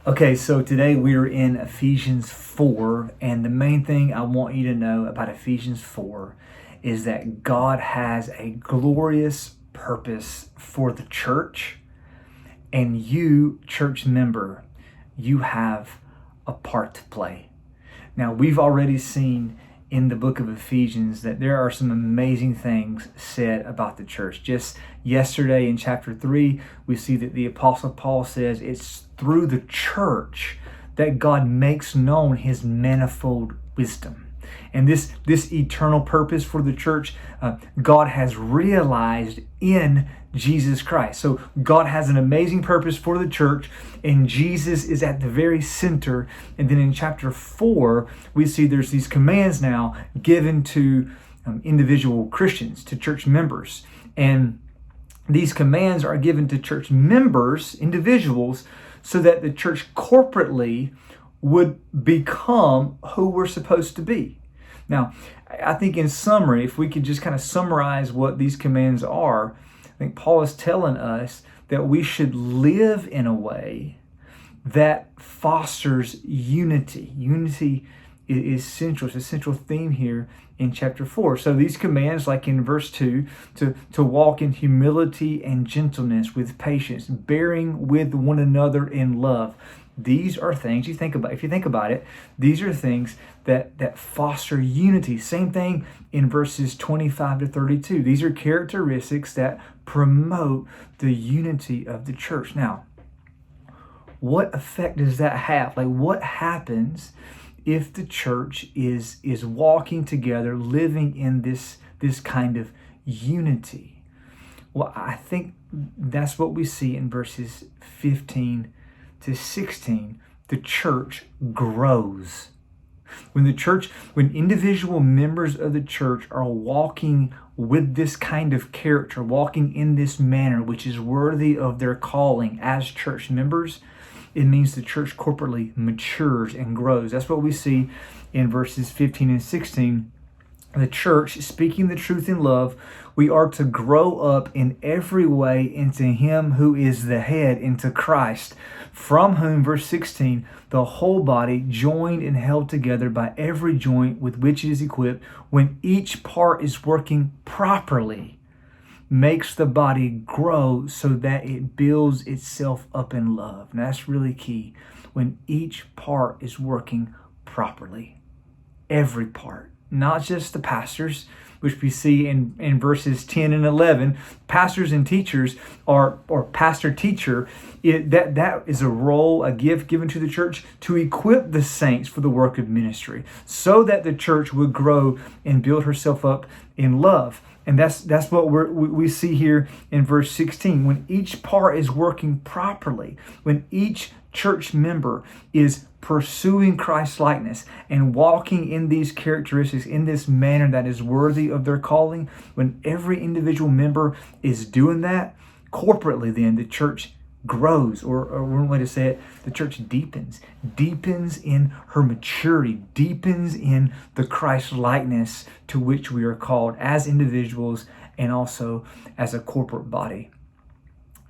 Okay, so today we're in Ephesians 4, and the main thing I want you to know about Ephesians 4 is that God has a glorious purpose for the church, and you, church member, you have a part to play. Now, we've already seen in the book of Ephesians that there are some amazing things said about the church. Just yesterday in chapter 3, we see that the Apostle Paul says it's through the church that God makes known his manifold wisdom. And this eternal purpose for the church, God has realized in Jesus Christ. So God has an amazing purpose for the church, and Jesus is at the very center. And then in chapter 4, we see there's these commands now given to individual Christians, to church members. And these commands are given to church members, individuals, so that the church corporately would become who we're supposed to be. Now, I think in summary, if we could just kind of summarize what these commands are, I think Paul is telling us that we should live in a way that fosters unity. Unity is central. It's a central theme here in chapter 4. So these commands, like in verse 2, to walk in humility and gentleness with patience, bearing with one another in love. These are things if you think about it, these are things that foster unity. Same thing in verses 25 to 32. These are characteristics that promote the unity of the church. Now, what effect does that have? Like, what happens if the church is walking together, living in this kind of unity? Well, I think that's what we see in verses 15 to 16. The church grows. When individual members of the church are walking with this kind of character, walking in this manner, which is worthy of their calling as church members, it means the church corporately matures and grows. That's what we see in verses 15 and 16. The church, speaking the truth in love, we are to grow up in every way into Him who is the head, into Christ, from whom, verse 16, the whole body, joined and held together by every joint with which it is equipped, when each part is working properly, makes the body grow so that it builds itself up in love. And that's really key. When each part is working properly, every part, not just the pastors, which we see in verses 10 and 11. Pastors and teachers or pastor-teacher, that is a role, a gift given to the church to equip the saints for the work of ministry so that the church would grow and build herself up in love. And that's what we see here in verse 16. When each part is working properly, when each church member is pursuing Christ's likeness and walking in these characteristics in this manner that is worthy of their calling, when every individual member is doing that corporately, then the church grows, or one way to say it, the church deepens in her maturity, deepens in the Christ likeness to which we are called as individuals and also as a corporate body.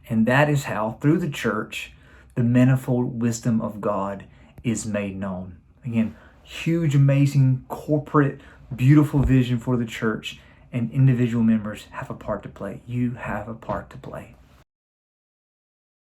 And that is how, through the church, the manifold wisdom of God is made known. Again, huge, amazing, corporate, beautiful vision for the church, and individual members have a part to play. You have a part to play.